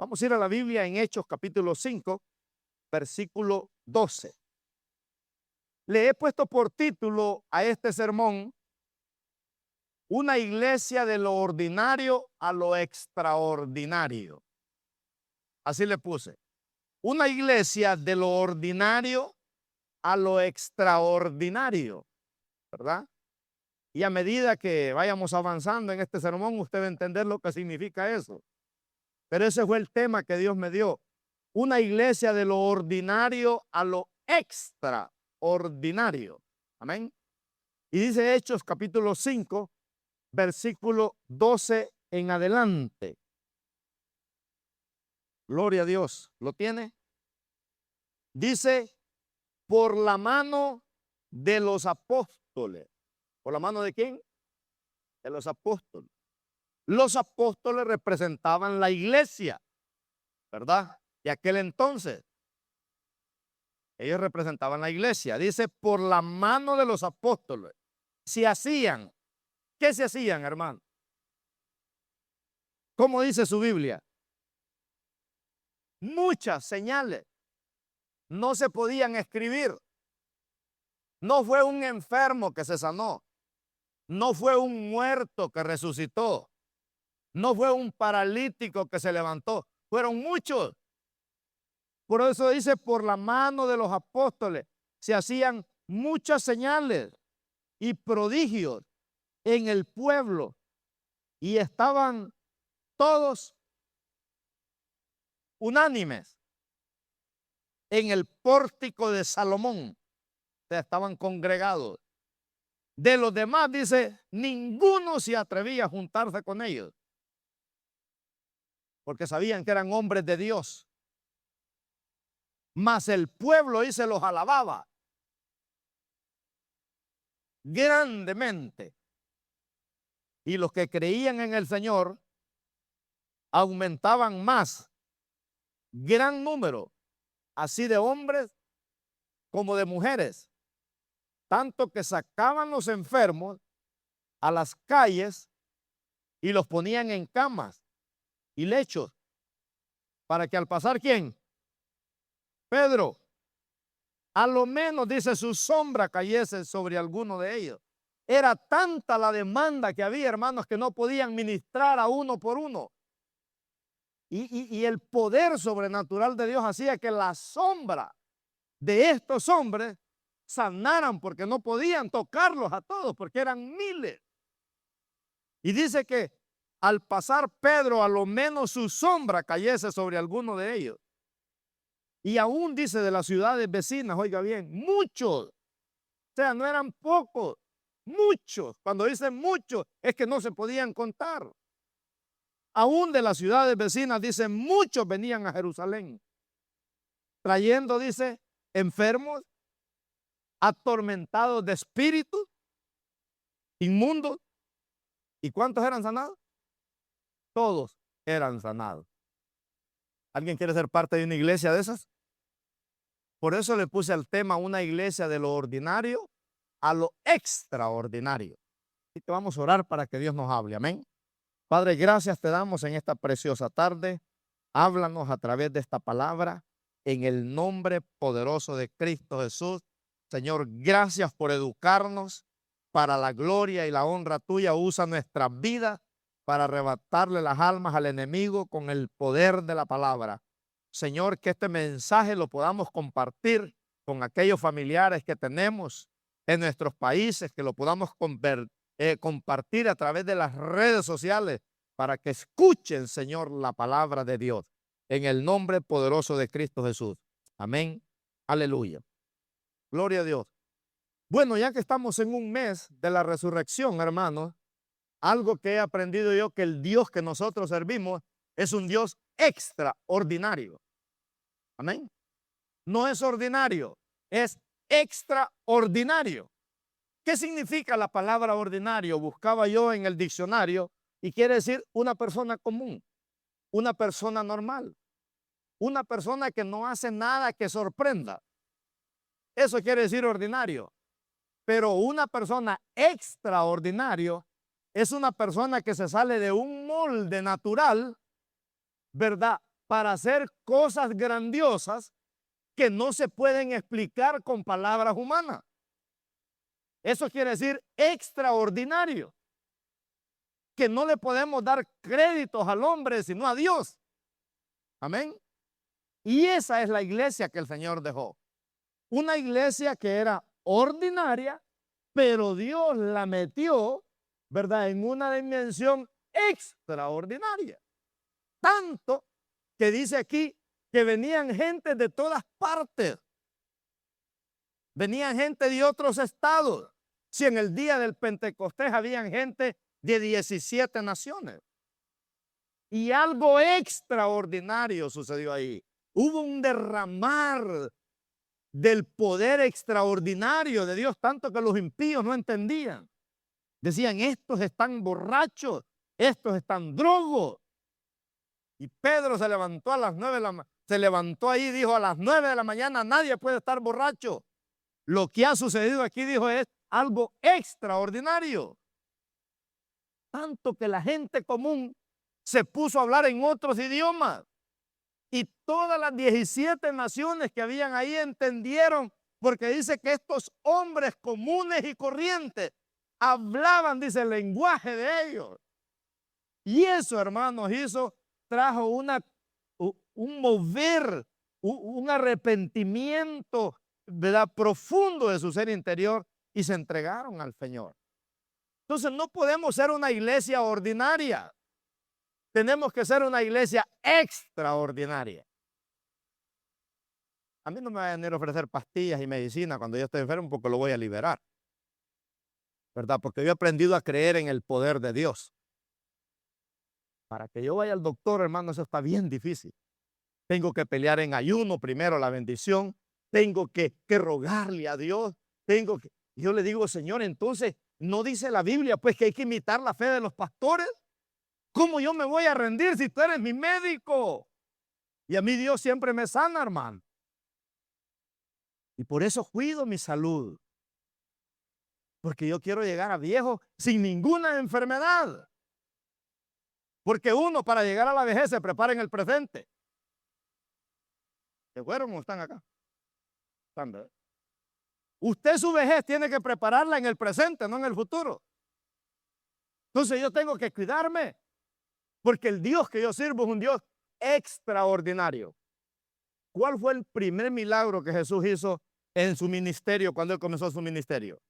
Vamos a ir a la Biblia en Hechos capítulo 5, versículo 12. Le he puesto por título a este sermón: una iglesia de lo ordinario a lo extraordinario. Así le puse. Una iglesia de lo ordinario a lo extraordinario, ¿verdad? Y a medida que vayamos avanzando en este sermón, usted va a entender lo que significa eso. Pero ese fue el tema que Dios me dio. Una iglesia de lo ordinario a lo extraordinario. Amén. Y dice Hechos capítulo 5, versículo 12 en adelante. Gloria a Dios. ¿Lo tiene? Dice: por la mano de los apóstoles. ¿Por la mano de quién? De los apóstoles. Los apóstoles representaban la iglesia, ¿verdad? De aquel entonces. Ellos representaban la iglesia. Dice: por la mano de los apóstoles se hacían. ¿Qué se hacían, hermano? ¿Cómo dice su Biblia? Muchas señales. No se podían escribir. No fue un enfermo que se sanó. No fue un muerto que resucitó. No fue un paralítico que se levantó. Fueron muchos. Por eso dice: por la mano de los apóstoles se hacían muchas señales y prodigios en el pueblo, y estaban todos unánimes en el pórtico de Salomón. O sea, estaban congregados. De los demás, dice, ninguno se atrevía a juntarse con ellos, porque sabían que eran hombres de Dios. Mas el pueblo, dice, los alababa grandemente. Y los que creían en el Señor aumentaban más, gran número, así de hombres como de mujeres, tanto que sacaban los enfermos a las calles y los ponían en camas y lechos, para que al pasar, ¿quién? Pedro, a lo menos, dice, su sombra cayese sobre alguno de ellos. Era tanta la demanda que había, hermanos, que no podían ministrar a uno por uno. Y el poder sobrenatural de Dios hacía que la sombra de estos hombres sanaran, porque no podían tocarlos a todos, porque eran miles. Y dice que al pasar Pedro, a lo menos su sombra cayese sobre alguno de ellos. Y aún, dice, de las ciudades vecinas, oiga bien, muchos. O sea, no eran pocos, muchos. Cuando dicen muchos, es que no se podían contar. Aún de las ciudades vecinas, dice, muchos venían a Jerusalén, trayendo, dice, enfermos, atormentados de espíritus, inmundos. ¿Y cuántos eran sanados? Todos eran sanados. ¿Alguien quiere ser parte de una iglesia de esas? Por eso le puse al tema: una iglesia de lo ordinario a lo extraordinario. Y te vamos a orar para que Dios nos hable. Amén. Padre, gracias te damos en esta preciosa tarde. Háblanos a través de esta palabra, en el nombre poderoso de Cristo Jesús. Señor, gracias por educarnos para la gloria y la honra tuya. Usa nuestras vidas para arrebatarle las almas al enemigo con el poder de la palabra. Señor, que este mensaje lo podamos compartir con aquellos familiares que tenemos en nuestros países, que lo podamos compartir a través de las redes sociales, para que escuchen, Señor, la palabra de Dios, en el nombre poderoso de Cristo Jesús. Amén. Aleluya. Gloria a Dios. Bueno, ya que estamos en un mes de la resurrección, hermanos, algo que he aprendido yo, que el Dios que nosotros servimos es un Dios extraordinario. Amén. No es ordinario, es extraordinario. ¿Qué significa la palabra ordinario? Buscaba yo en el diccionario y quiere decir una persona común, una persona normal, una persona que no hace nada que sorprenda. Eso quiere decir ordinario. Pero una persona extraordinario es una persona que se sale de un molde natural, ¿verdad?, para hacer cosas grandiosas que no se pueden explicar con palabras humanas. Eso quiere decir extraordinario, que no le podemos dar créditos al hombre, sino a Dios. Amén. Y esa es la iglesia que el Señor dejó. Una iglesia que era ordinaria, pero Dios la metió, ¿verdad?, en una dimensión extraordinaria. Tanto que dice aquí que venían gente de todas partes. Venían gente de otros estados. Si en el día del Pentecostés habían gente de 17 naciones. Y algo extraordinario sucedió ahí. Hubo un derramar del poder extraordinario de Dios, tanto que los impíos no entendían. Decían, estos están borrachos, estos están drogos. Y Pedro se levantó a las 9 de la mañana, se levantó ahí y dijo, a las 9 de la mañana nadie puede estar borracho. Lo que ha sucedido aquí, dijo, es algo extraordinario. Tanto que la gente común se puso a hablar en otros idiomas. Y todas las 17 naciones que habían ahí entendieron, porque dice que estos hombres comunes y corrientes hablaban, dice, el lenguaje de ellos. Y eso, hermanos, trajo un mover, un arrepentimiento, ¿verdad?, profundo de su ser interior, y se entregaron al Señor. Entonces no podemos ser una iglesia ordinaria. Tenemos que ser una iglesia extraordinaria. A mí no me van a venir a ofrecer pastillas y medicina cuando yo esté enfermo, porque lo voy a liberar, ¿verdad? Porque yo he aprendido a creer en el poder de Dios. Para que yo vaya al doctor, hermano, eso está bien difícil. Tengo que pelear en ayuno primero la bendición. Tengo que rogarle a Dios. Yo le digo, Señor, entonces, ¿no dice la Biblia pues que hay que imitar la fe de los pastores? ¿Cómo yo me voy a rendir si tú eres mi médico? Y a mí Dios siempre me sana, hermano. Y por eso cuido mi salud. Porque yo quiero llegar a viejo sin ninguna enfermedad. Porque uno para llegar a la vejez se prepara en el presente. ¿Se fueron o están acá? Están, ¿verdad? Usted su vejez tiene que prepararla en el presente, no en el futuro. Entonces yo tengo que cuidarme. Porque el Dios que yo sirvo es un Dios extraordinario. ¿Cuál fue el primer milagro que Jesús hizo en su ministerio cuando Él comenzó su ministerio?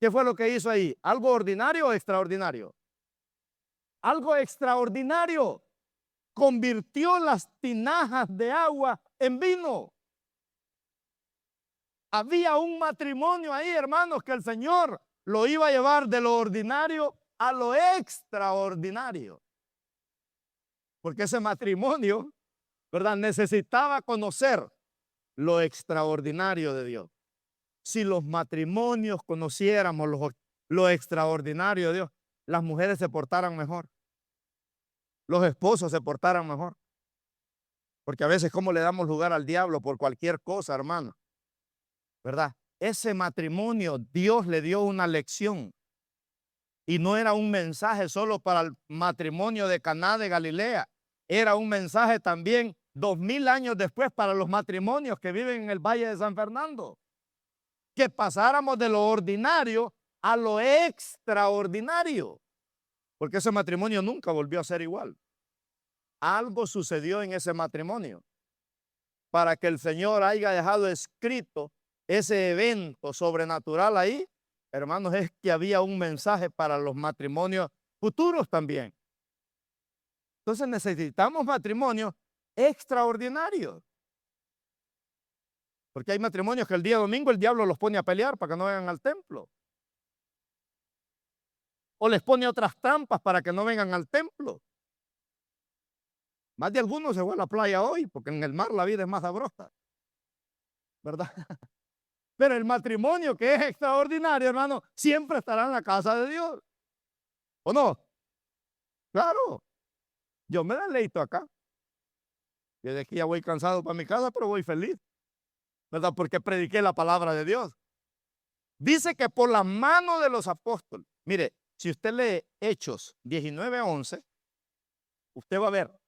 ¿Qué fue lo que hizo ahí? ¿Algo ordinario o extraordinario? Algo extraordinario. Convirtió las tinajas de agua en vino. Había un matrimonio ahí, hermanos, que el Señor lo iba a llevar de lo ordinario a lo extraordinario. Porque ese matrimonio, ¿verdad?, necesitaba conocer lo extraordinario de Dios. Si los matrimonios conociéramos lo extraordinario de Dios, las mujeres se portaran mejor. Los esposos se portaran mejor. Porque a veces, ¿cómo le damos lugar al diablo por cualquier cosa, hermano? ¿Verdad? Ese matrimonio, Dios le dio una lección. Y no era un mensaje solo para el matrimonio de Caná de Galilea. Era un mensaje también 2000 años después para los matrimonios que viven en el Valle de San Fernando. Que pasáramos de lo ordinario a lo extraordinario. Porque ese matrimonio nunca volvió a ser igual. Algo sucedió en ese matrimonio para que el Señor haya dejado escrito ese evento sobrenatural ahí. Hermanos, es que había un mensaje para los matrimonios futuros también. Entonces necesitamos matrimonios extraordinarios. Porque hay matrimonios que el día domingo el diablo los pone a pelear para que no vengan al templo. O les pone otras trampas para que no vengan al templo. Más de algunos se fue a la playa hoy, porque en el mar la vida es más sabrosa, ¿verdad? Pero el matrimonio, que es extraordinario, hermano, siempre estará en la casa de Dios. ¿O no? Claro. Yo me deleito acá. Yo de aquí ya voy cansado para mi casa, pero voy feliz, ¿verdad? Porque prediqué la palabra de Dios. Dice que por la mano de los apóstoles. Mire, si usted lee Hechos 19:11, usted va a ver,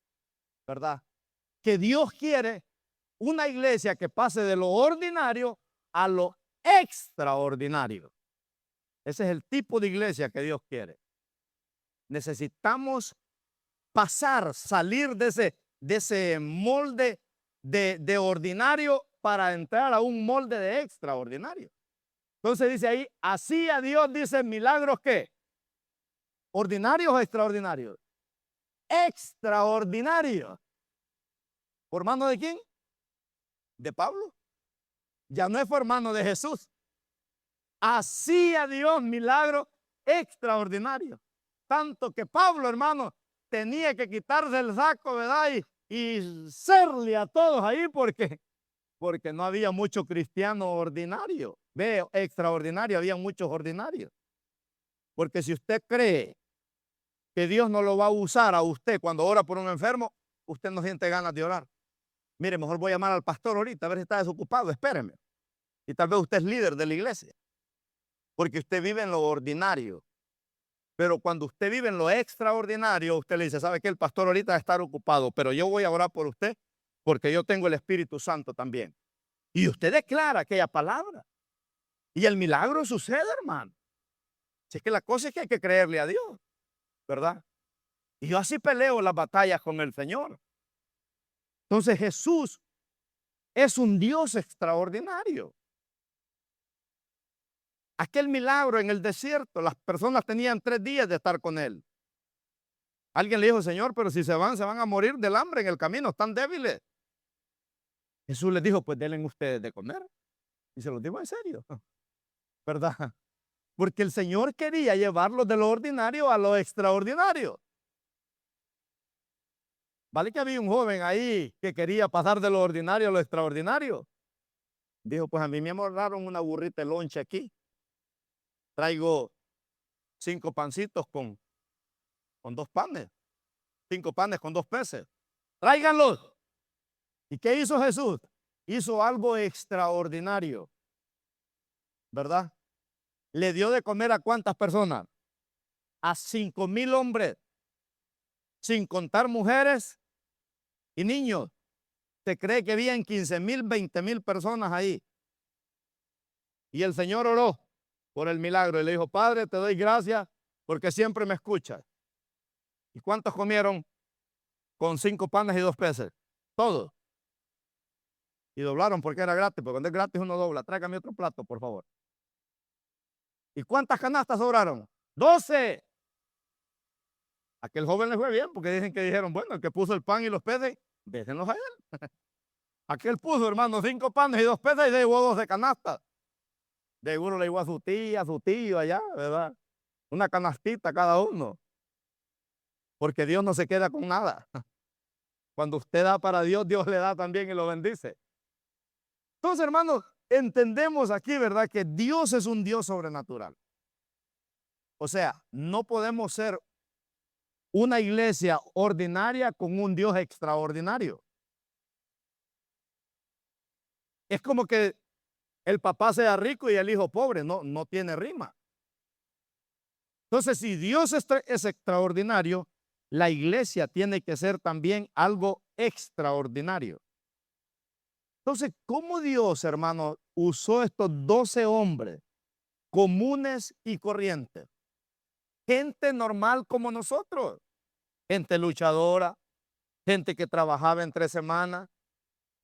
¿verdad?, que Dios quiere una iglesia que pase de lo ordinario a lo extraordinario. Ese es el tipo de iglesia que Dios quiere. Necesitamos salir de ese molde de ordinario para entrar a un molde de extraordinario. Entonces dice ahí, así a Dios dice milagros ¿qué? ¿Ordinarios o extraordinarios? Extraordinarios. ¿Por mano de quién? De Pablo. Ya no es por mano de Jesús. Hacía Dios milagros extraordinarios. Tanto que Pablo, hermano, tenía que quitarse el saco, ¿verdad? Y serle a todos ahí porque no había mucho cristiano ordinario. Ve, extraordinario, había muchos ordinarios. Porque si usted cree que Dios no lo va a usar a usted cuando ora por un enfermo, usted no siente ganas de orar. Mire, mejor voy a llamar al pastor ahorita a ver si está desocupado, espéreme. Y tal vez usted es líder de la iglesia. Porque usted vive en lo ordinario. Pero cuando usted vive en lo extraordinario, usted le dice, ¿sabe qué? El pastor ahorita va a estar ocupado, pero yo voy a orar por usted porque yo tengo el Espíritu Santo también. Y usted declara aquella palabra. Y el milagro sucede, hermano. Si es que la cosa es que hay que creerle a Dios, ¿verdad? Y yo así peleo las batallas con el Señor. Entonces Jesús es un Dios extraordinario. Aquel milagro en el desierto, las personas tenían 3 días de estar con él. Alguien le dijo, Señor, pero si se van a morir del hambre en el camino, están débiles. Jesús les dijo, pues denle ustedes de comer. Y se los digo en serio, ¿verdad? Porque el Señor quería llevarlos de lo ordinario a lo extraordinario. Vale que había un joven ahí que quería pasar de lo ordinario a lo extraordinario. Dijo, pues a mí me amarraron una burrita de lonche aquí. Traigo 5 pancitos con 2 panes. 5 panes con 2 peces. Tráiganlos. ¿Y qué hizo Jesús? Hizo algo extraordinario, ¿verdad? Le dio de comer a ¿cuántas personas? A 5,000 hombres, sin contar mujeres y niños. Se cree que habían 15,000, 20,000 personas ahí. Y el Señor oró por el milagro y le dijo, Padre, te doy gracias porque siempre me escuchas. ¿Y cuántos comieron con 5 panes y 2 peces? Todos. Y doblaron porque era gratis, porque cuando es gratis uno dobla. Tráigame otro plato, por favor. ¿Y cuántas canastas sobraron? 12. Aquel joven le fue bien porque dijeron, bueno, el que puso el pan y los peces, déjenlos a él. Aquel puso, hermano, 5 panes y 2 peces y llevó 12 canastas. De uno le llevó a su tía, a su tío allá, ¿verdad? Una canastita cada uno. Porque Dios no se queda con nada. Cuando usted da para Dios, Dios le da también y lo bendice. Entonces, hermanos, entendemos aquí, ¿verdad? Que Dios es un Dios sobrenatural. O sea, no podemos ser una iglesia ordinaria con un Dios extraordinario. Es como que el papá sea rico y el hijo pobre, no tiene rima. Entonces, si Dios es extraordinario, la iglesia tiene que ser también algo extraordinario. Entonces, ¿cómo Dios, hermano, usó estos 12 hombres comunes y corrientes? Gente normal como nosotros, gente luchadora, gente que trabajaba en 3 semanas,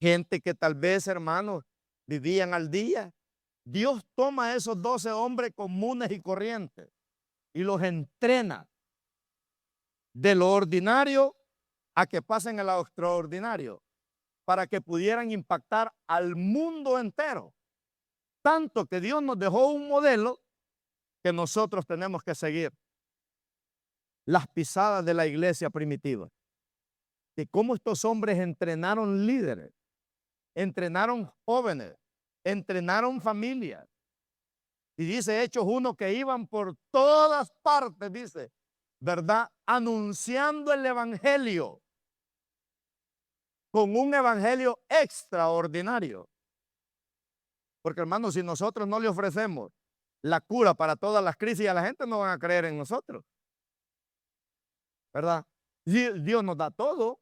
gente que tal vez, hermanos, vivían al día. Dios toma a esos 12 hombres comunes y corrientes y los entrena de lo ordinario a que pasen a lo extraordinario para que pudieran impactar al mundo entero. Tanto que Dios nos dejó un modelo que nosotros tenemos que seguir. Las pisadas de la iglesia primitiva. De cómo estos hombres entrenaron líderes, entrenaron jóvenes, entrenaron familias. Y dice Hechos 1 que iban por todas partes, dice, ¿verdad? Anunciando el evangelio con un evangelio extraordinario. Porque, hermanos, si nosotros no le ofrecemos la cura para todas las crisis a la gente, no van a creer en nosotros, ¿verdad? Dios nos da todo.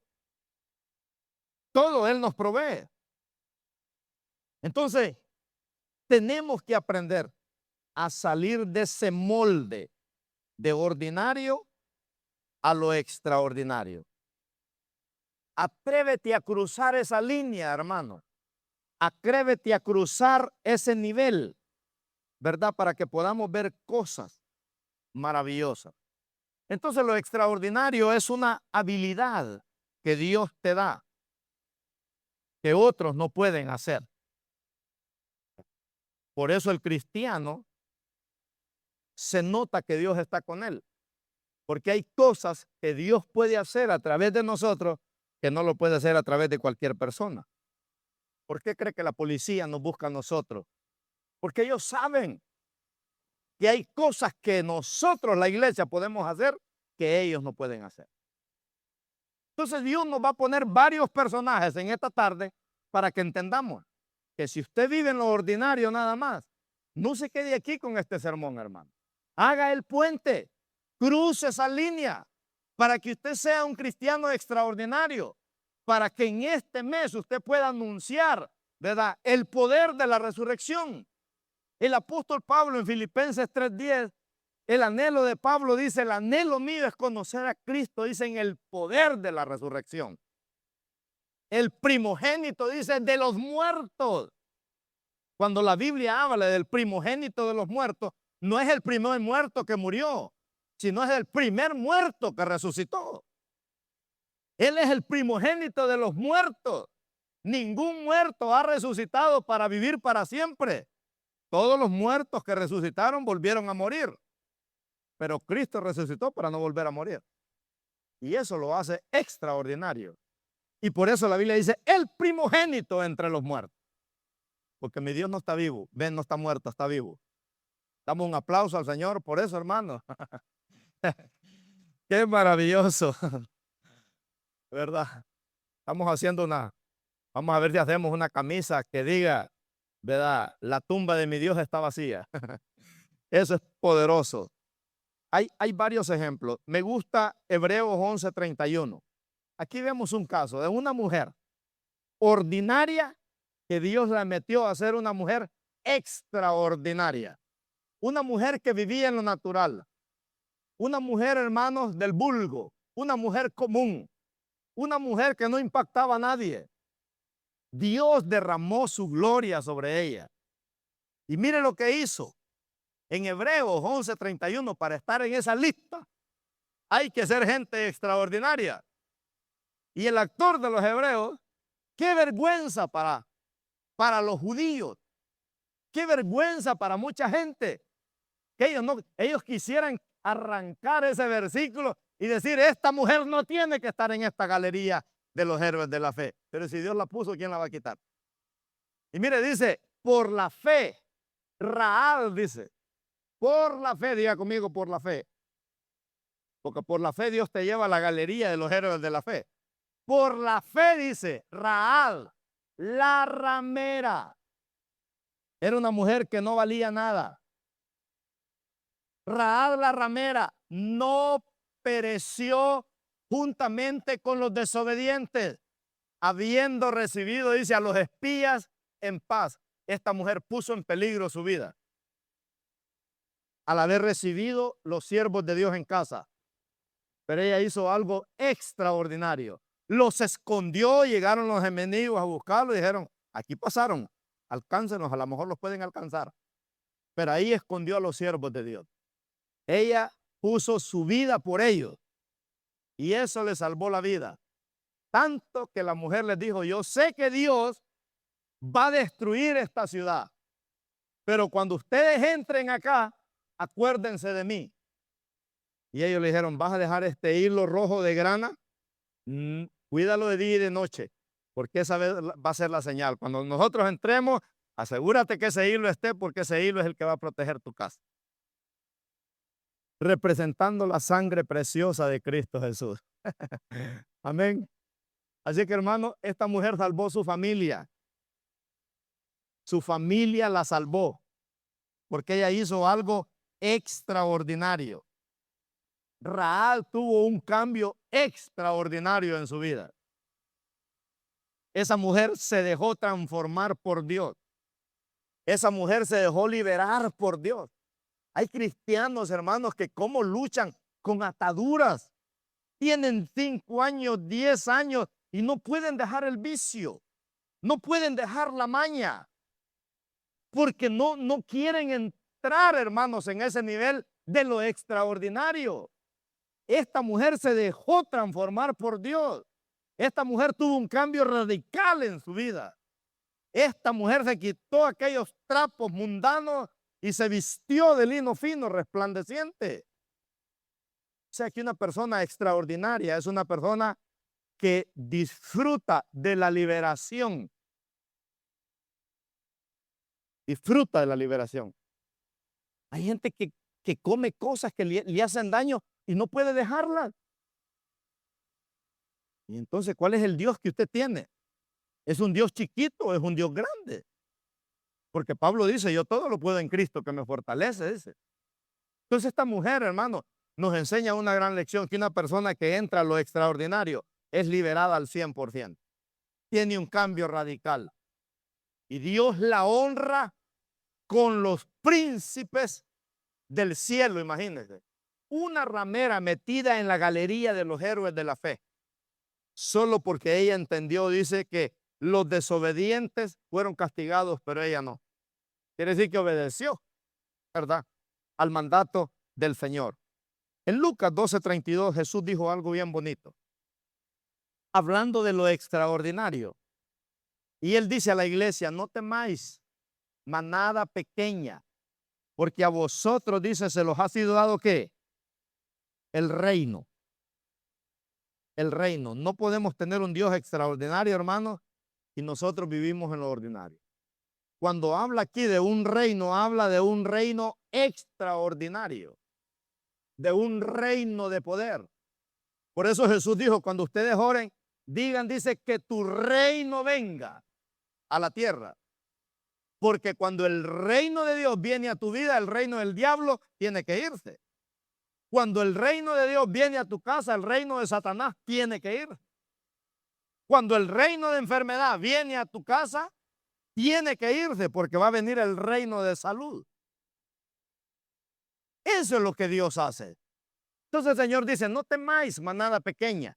Todo Él nos provee. Entonces, tenemos que aprender a salir de ese molde de ordinario a lo extraordinario. Atrévete a cruzar esa línea, hermano. Atrévete a cruzar ese nivel, ¿verdad? Para que podamos ver cosas maravillosas. Entonces, lo extraordinario es una habilidad que Dios te da, que otros no pueden hacer. Por eso el cristiano se nota que Dios está con él, porque hay cosas que Dios puede hacer a través de nosotros que no lo puede hacer a través de cualquier persona. ¿Por qué cree que la policía nos busca a nosotros? Porque ellos saben que hay cosas que nosotros, la iglesia, podemos hacer que ellos no pueden hacer. Entonces Dios nos va a poner varios personajes en esta tarde para que entendamos que si usted vive en lo ordinario nada más, no se quede aquí con este sermón, hermano. Haga el puente, cruce esa línea para que usted sea un cristiano extraordinario, para que en este mes usted pueda anunciar, ¿verdad?, el poder de la resurrección. El apóstol Pablo en Filipenses 3:10, el anhelo de Pablo dice, el anhelo mío es conocer a Cristo, dice, en el poder de la resurrección. El primogénito, dice, de los muertos. Cuando la Biblia habla del primogénito de los muertos, no es el primer muerto que murió, sino es el primer muerto que resucitó. Él es el primogénito de los muertos. Ningún muerto ha resucitado para vivir para siempre. Todos los muertos que resucitaron volvieron a morir. Pero Cristo resucitó para no volver a morir. Y eso lo hace extraordinario. Y por eso la Biblia dice, el primogénito entre los muertos. Porque mi Dios no está vivo. Ven, no está muerto, está vivo. Damos un aplauso al Señor por eso, hermano. Qué maravilloso. ¿Verdad? Estamos haciendo vamos a ver si hacemos una camisa que diga, ¿verdad? La tumba de mi Dios está vacía. Eso es poderoso. Hay varios ejemplos. Me gusta Hebreos 11:31. Aquí vemos un caso de una mujer ordinaria que Dios la metió a ser una mujer extraordinaria. Una mujer que vivía en lo natural. Una mujer, hermanos, del vulgo. Una mujer común. Una mujer que no impactaba a nadie. Dios derramó su gloria sobre ella. Y mire lo que hizo. En Hebreos 11:31, para estar en esa lista, hay que ser gente extraordinaria. Y el actor de los Hebreos, qué vergüenza para los judíos, qué vergüenza para mucha gente, que ellos quisieran arrancar ese versículo y decir, esta mujer no tiene que estar en esta galería de los héroes de la fe. Pero si Dios la puso, ¿quién la va a quitar? Y mire, dice, por la fe, Rahab dice, por la fe, diga conmigo, por la fe. Porque por la fe Dios te lleva a la galería de los héroes de la fe. Por la fe, dice, Rahab, la ramera. Era una mujer que no valía nada. Rahab, la ramera, no pereció juntamente con los desobedientes, habiendo recibido, dice, a los espías en paz. Esta mujer puso en peligro su vida al haber recibido los siervos de Dios en casa. Pero ella hizo algo extraordinario. Los escondió, llegaron los enemigos a buscarlo y dijeron, aquí pasaron, alcáncenos, a lo mejor los pueden alcanzar. Pero ahí escondió a los siervos de Dios. Ella puso su vida por ellos y eso le salvó la vida. Tanto que la mujer les dijo, yo sé que Dios va a destruir esta ciudad, pero cuando ustedes entren acá, acuérdense de mí. Y ellos le dijeron, ¿vas a dejar este hilo rojo de grana? Cuídalo de día y de noche, porque esa va a ser la señal. Cuando nosotros entremos, asegúrate que ese hilo esté, porque ese hilo es el que va a proteger tu casa. Representando la sangre preciosa de Cristo Jesús. Amén. Así que, hermano, esta mujer salvó su familia. Su familia la salvó, porque ella hizo algo extraordinario. Rahab tuvo un cambio extraordinario en su vida. Esa mujer se dejó transformar por Dios. Esa mujer se dejó liberar por Dios. Hay cristianos, hermanos, que cómo luchan con ataduras. Tienen 5 años, 10 años y no pueden dejar el vicio. No pueden dejar la maña. Porque no quieren entrar, hermanos, en ese nivel de lo extraordinario. Esta mujer se dejó transformar por Dios. Esta mujer tuvo un cambio radical en su vida. Esta mujer se quitó aquellos trapos mundanos y se vistió de lino fino, resplandeciente. O sea que una persona extraordinaria es una persona que disfruta de la liberación. Disfruta de la liberación. Hay gente que come cosas que le hacen daño y no puede dejarlas. Y entonces, ¿cuál es el Dios que usted tiene? ¿Es un Dios chiquito o es un Dios grande? Porque Pablo dice, yo todo lo puedo en Cristo que me fortalece, dice. Entonces esta mujer, hermano, nos enseña una gran lección, que una persona que entra a lo extraordinario es liberada al 100%. Tiene un cambio radical. Y Dios la honra con los príncipes del cielo, imagínense. Una ramera metida en la galería de los héroes de la fe. Solo porque ella entendió, dice que los desobedientes fueron castigados, pero ella no. Quiere decir que obedeció, ¿verdad?, al mandato del Señor. En Lucas 12:32 Jesús dijo algo bien bonito, hablando de lo extraordinario. Y él dice a la iglesia, no temáis, manada pequeña, porque a vosotros, dice, se los ha sido dado, ¿qué? El reino. El reino. No podemos tener un Dios extraordinario, hermanos, y nosotros vivimos en lo ordinario. Cuando habla aquí de un reino, habla de un reino extraordinario, de un reino de poder. Por eso Jesús dijo, cuando ustedes oren, digan, dice, que tu reino venga a la tierra. Porque cuando el reino de Dios viene a tu vida, el reino del diablo tiene que irse. Cuando el reino de Dios viene a tu casa, el reino de Satanás tiene que ir. Cuando el reino de enfermedad viene a tu casa, tiene que irse, porque va a venir el reino de salud. Eso es lo que Dios hace. Entonces el Señor dice, no temáis, manada pequeña,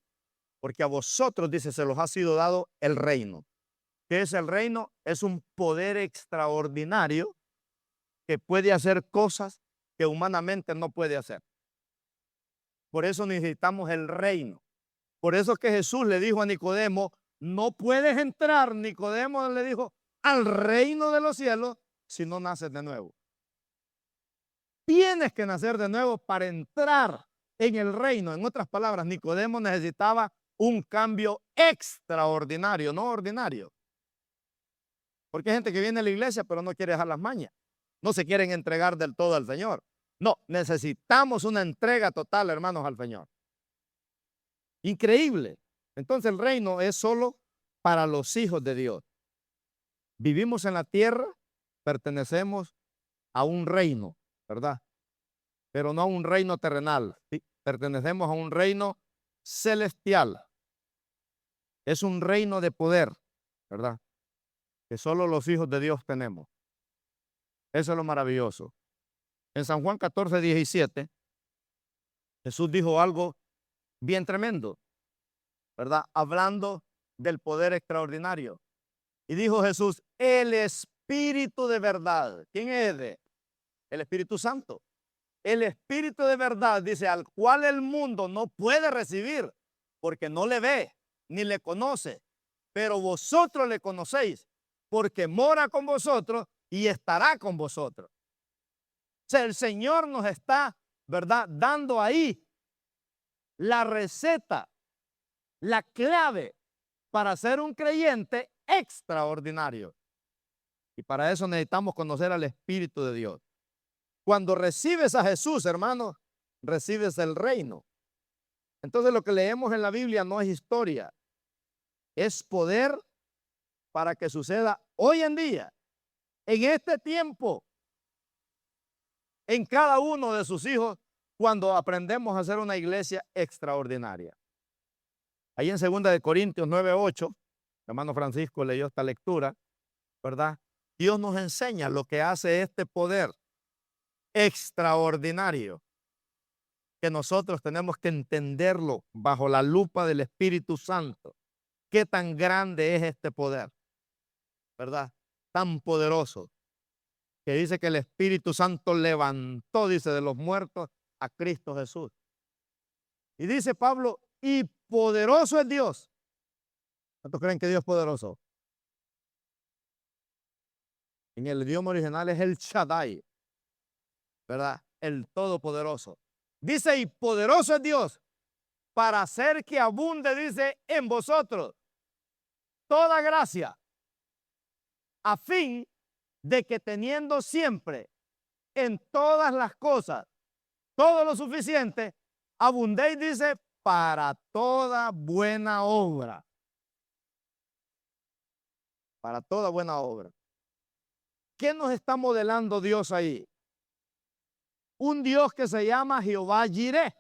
porque a vosotros, dice, se los ha sido dado el reino. ¿Qué es el reino? Es un poder extraordinario que puede hacer cosas que humanamente no puede hacer. Por eso necesitamos el reino. Por eso es que Jesús le dijo a Nicodemo, no puedes entrar, Nicodemo le dijo, al reino de los cielos si no naces de nuevo. Tienes que nacer de nuevo para entrar en el reino. En otras palabras, Nicodemo necesitaba un cambio extraordinario, no ordinario. Porque hay gente que viene a la iglesia pero no quiere dejar las mañas. No se quieren entregar del todo al Señor. No, necesitamos una entrega total, hermanos, al Señor. Increíble. Entonces el reino es solo para los hijos de Dios. Vivimos en la tierra, pertenecemos a un reino, ¿verdad? Pero no a un reino terrenal. ¿Sí? Pertenecemos a un reino celestial. Es un reino de poder, ¿verdad? Que solo los hijos de Dios tenemos. Eso es lo maravilloso. En San Juan 14:17, Jesús dijo algo bien tremendo, ¿verdad? Hablando del poder extraordinario. Y dijo Jesús, el Espíritu de verdad. ¿Quién es? El Espíritu Santo. El Espíritu de verdad, dice, al cual el mundo no puede recibir, porque no le ve, ni le conoce. Pero vosotros le conocéis, porque mora con vosotros y estará con vosotros. O sea, el Señor nos está, ¿verdad?, dando ahí la receta, la clave para ser un creyente extraordinario. Y para eso necesitamos conocer al Espíritu de Dios. Cuando recibes a Jesús, hermano, recibes el reino. Entonces lo que leemos en la Biblia no es historia, es poder para que suceda hoy en día, en este tiempo, en cada uno de sus hijos, cuando aprendemos a hacer una iglesia extraordinaria. Ahí en 2 Corintios 9:8 hermano Francisco leyó esta lectura, ¿verdad? Dios nos enseña lo que hace este poder extraordinario, que nosotros tenemos que entenderlo bajo la lupa del Espíritu Santo. Qué tan grande es este poder, ¿verdad? Tan poderoso, que dice que el Espíritu Santo levantó, dice, de los muertos a Cristo Jesús. Y dice Pablo, y poderoso es Dios. ¿Cuántos creen que Dios es poderoso? En el idioma original es el Shaddai, ¿verdad? El Todopoderoso. Dice, y poderoso es Dios para hacer que abunde, dice, en vosotros toda gracia, a fin de que teniendo siempre en todas las cosas todo lo suficiente, abundéis, dice, para toda buena obra. Para toda buena obra. ¿Qué nos está modelando Dios ahí? Un Dios que se llama Jehová Jireh,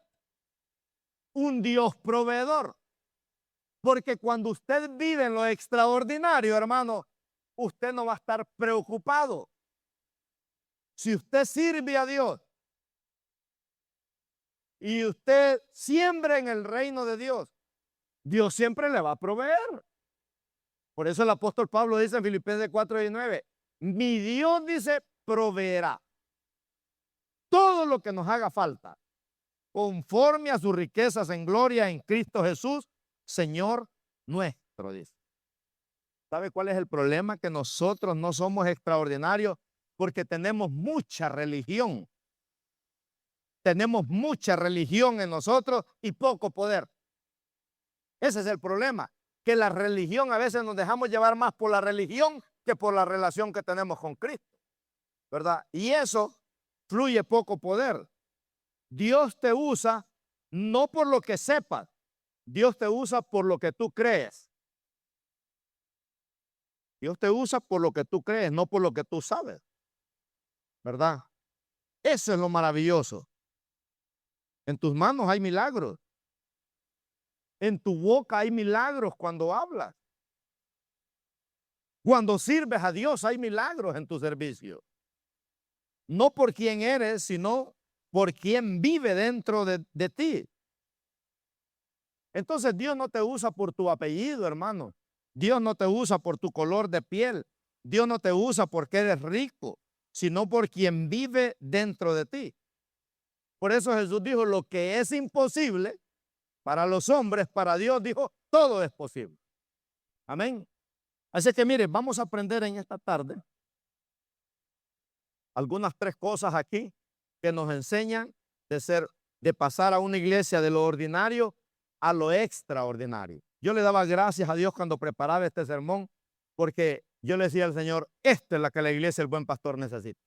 un Dios proveedor. Porque cuando usted vive en lo extraordinario, hermano, usted no va a estar preocupado. Si usted sirve a Dios y usted siembra en el reino de Dios, Dios siempre le va a proveer. Por eso el apóstol Pablo dice en Filipenses 4:19, mi Dios, dice, proveerá todo lo que nos haga falta, conforme a sus riquezas en gloria en Cristo Jesús, Señor nuestro, dice. ¿Sabe cuál es el problema? Que nosotros no somos extraordinarios porque tenemos mucha religión. Tenemos mucha religión en nosotros y poco poder. Ese es el problema, que la religión a veces nos dejamos llevar más por la religión que por la relación que tenemos con Cristo, ¿verdad? Y eso fluye poco poder. Dios te usa no por lo que sepas, Dios te usa por lo que tú crees. Dios te usa por lo que tú crees, no por lo que tú sabes, ¿verdad? Eso es lo maravilloso. En tus manos hay milagros. En tu boca hay milagros cuando hablas. Cuando sirves a Dios hay milagros en tu servicio. No por quién eres, sino por quién vive dentro de ti. Entonces Dios no te usa por tu apellido, hermano. Dios no te usa por tu color de piel. Dios no te usa porque eres rico, sino por quien vive dentro de ti. Por eso Jesús dijo, lo que es imposible para los hombres, para Dios, dijo, todo es posible. Amén. Así que mire, vamos a aprender en esta tarde algunas 3 cosas aquí que nos enseñan de pasar a una iglesia de lo ordinario a lo extraordinario. Yo le daba gracias a Dios cuando preparaba este sermón, porque yo le decía al Señor, esta es la que la iglesia, el buen pastor, necesita.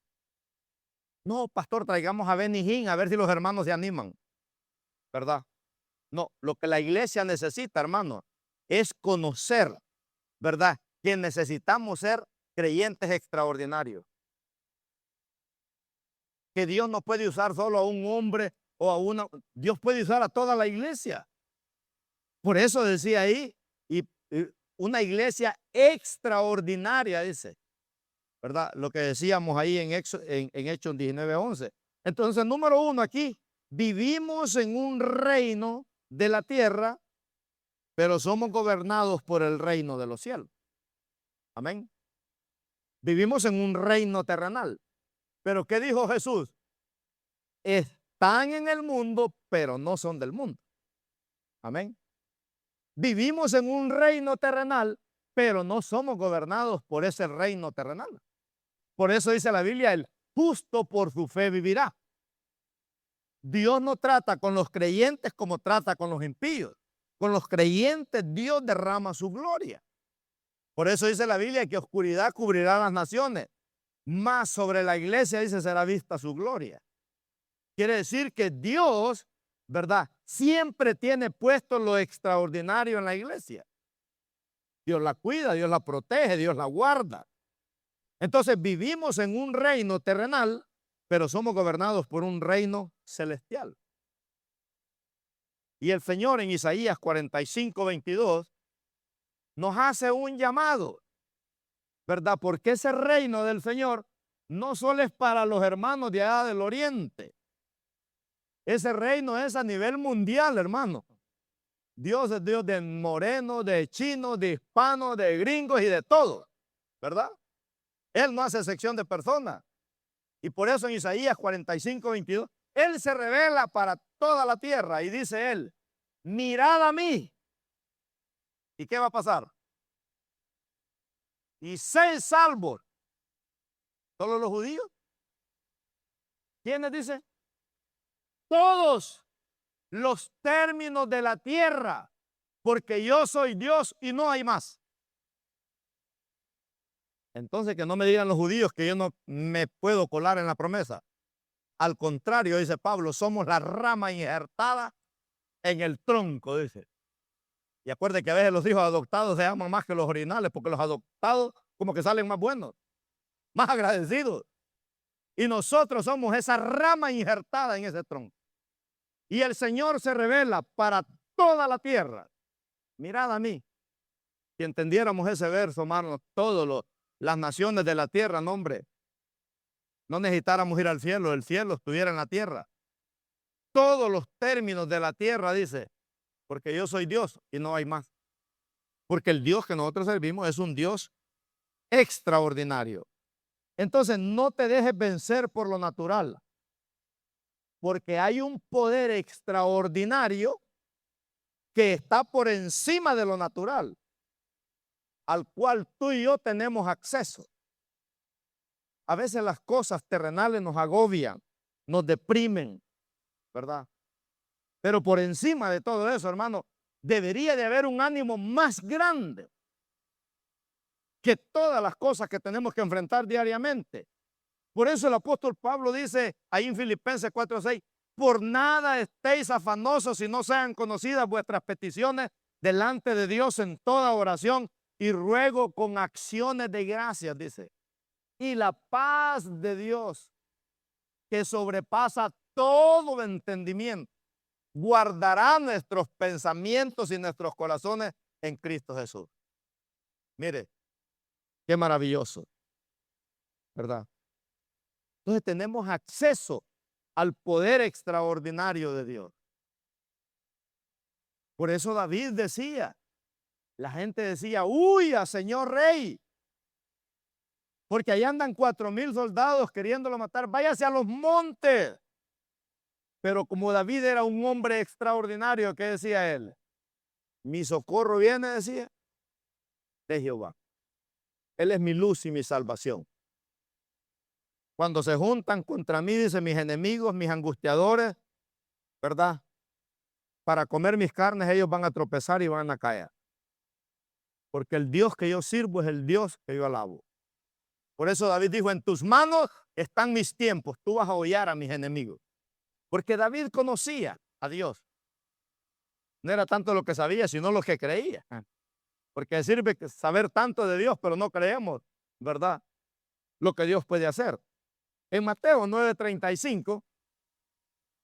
No, pastor, traigamos a Benny Hinn a ver si los hermanos se animan, ¿verdad? No, lo que la iglesia necesita, hermano, es conocer, ¿verdad? Que necesitamos ser creyentes extraordinarios. Que Dios no puede usar solo a un hombre o a una, Dios puede usar a toda la iglesia. Por eso decía ahí, y una iglesia extraordinaria, dice, ¿verdad? Lo que decíamos ahí en Hechos 19:11. Entonces, número 1 aquí, vivimos en un reino de la tierra, pero somos gobernados por el reino de los cielos. Amén. Vivimos en un reino terrenal. Pero ¿qué dijo Jesús? Están en el mundo, pero no son del mundo. Amén. Vivimos en un reino terrenal, pero no somos gobernados por ese reino terrenal. Por eso dice la Biblia, el justo por su fe vivirá. Dios no trata con los creyentes como trata con los impíos. Con los creyentes Dios derrama su gloria. Por eso dice la Biblia que oscuridad cubrirá las naciones, más sobre la iglesia, dice, será vista su gloria. Quiere decir que Dios, ¿verdad?, siempre tiene puesto lo extraordinario en la iglesia. Dios la cuida, Dios la protege, Dios la guarda. Entonces vivimos en un reino terrenal, pero somos gobernados por un reino celestial. Y el Señor en Isaías 45:22 nos hace un llamado, ¿verdad? Porque ese reino del Señor no solo es para los hermanos de allá del oriente. Ese reino es a nivel mundial, hermano. Dios es Dios de morenos, de chinos, de hispanos, de gringos y de todos, ¿verdad? Él no hace excepción de personas. Y por eso en Isaías 45:22, Él se revela para toda la tierra y dice Él, mirad a mí. ¿Y qué va a pasar? Y sed salvos. ¿Solo los judíos? ¿Quiénes dicen? Todos los términos de la tierra, porque yo soy Dios y no hay más. Entonces que no me digan los judíos que yo no me puedo colar en la promesa. Al contrario, dice Pablo, somos la rama injertada en el tronco, dice. Y acuerde que a veces los hijos adoptados se aman más que los originales, porque los adoptados como que salen más buenos, más agradecidos. Y nosotros somos esa rama injertada en ese tronco. Y el Señor se revela para toda la tierra. Mirad a mí. Si entendiéramos ese verso, hermanos, todas las naciones de la tierra, no, hombre, no necesitáramos ir al cielo, el cielo estuviera en la tierra. Todos los términos de la tierra, dice, porque yo soy Dios y no hay más. Porque el Dios que nosotros servimos es un Dios extraordinario. Entonces, no te dejes vencer por lo natural, porque hay un poder extraordinario que está por encima de lo natural, al cual tú y yo tenemos acceso. A veces las cosas terrenales nos agobian, nos deprimen, ¿verdad? Pero por encima de todo eso, hermano, debería de haber un ánimo más grande que todas las cosas que tenemos que enfrentar diariamente. Por eso el apóstol Pablo dice ahí en Filipenses 4:6, por nada estéis afanosos si no sean conocidas vuestras peticiones delante de Dios en toda oración y ruego con acciones de gracias, dice. Y la paz de Dios, que sobrepasa todo entendimiento, guardará nuestros pensamientos y nuestros corazones en Cristo Jesús. Mire, qué maravilloso, ¿verdad? Entonces tenemos acceso al poder extraordinario de Dios. Por eso David decía, la gente decía, huya, señor rey, porque allá andan 4,000 soldados queriéndolo matar, váyase a los montes. Pero como David era un hombre extraordinario, ¿qué decía él? Mi socorro viene, decía, de Jehová. Él es mi luz y mi salvación. Cuando se juntan contra mí, dice, mis enemigos, mis angustiadores, ¿verdad? Para comer mis carnes, ellos van a tropezar y van a caer. Porque el Dios que yo sirvo es el Dios que yo alabo. Por eso David dijo, en tus manos están mis tiempos, tú vas a hollar a mis enemigos. Porque David conocía a Dios. No era tanto lo que sabía, sino lo que creía. Porque sirve saber tanto de Dios, pero no creemos, ¿verdad? Lo que Dios puede hacer. En Mateo 9:35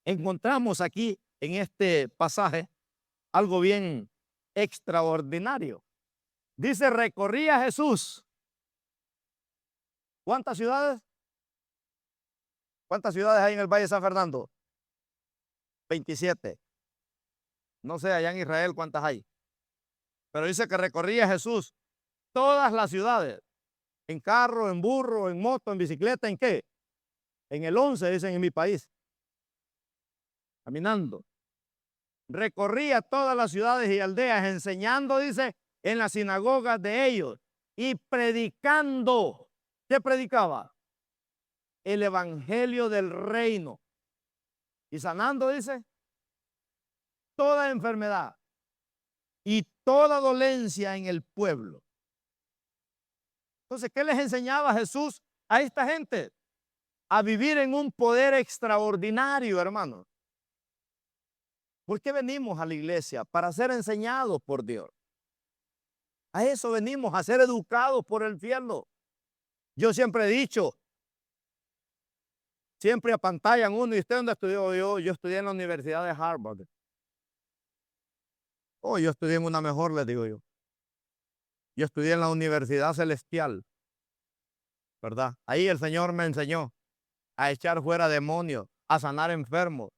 encontramos aquí en este pasaje algo bien extraordinario. Dice, recorría Jesús. ¿Cuántas ciudades? ¿Cuántas ciudades hay en el Valle de San Fernando? 27. No sé, allá en Israel cuántas hay. Pero dice que recorría Jesús todas las ciudades. En carro, en burro, en moto, en bicicleta, ¿en qué? En el 11, dicen en mi país. Caminando. Recorría todas las ciudades y aldeas, enseñando, dice, en las sinagogas de ellos y predicando. ¿Qué predicaba? El evangelio del reino. Y sanando, dice, toda enfermedad y toda dolencia en el pueblo. Entonces, ¿qué les enseñaba Jesús a esta gente? A vivir en un poder extraordinario, hermano. ¿Por qué venimos a la iglesia? Para ser enseñados por Dios. A eso venimos, a ser educados por el cielo. Yo siempre he dicho, siempre apantallan uno, ¿y usted dónde estudió? Yo estudié en la Universidad de Harvard. Oh, yo estudié en una mejor, les digo yo. Yo estudié en la Universidad Celestial, ¿verdad? Ahí el Señor me enseñó a echar fuera demonios, a sanar enfermos,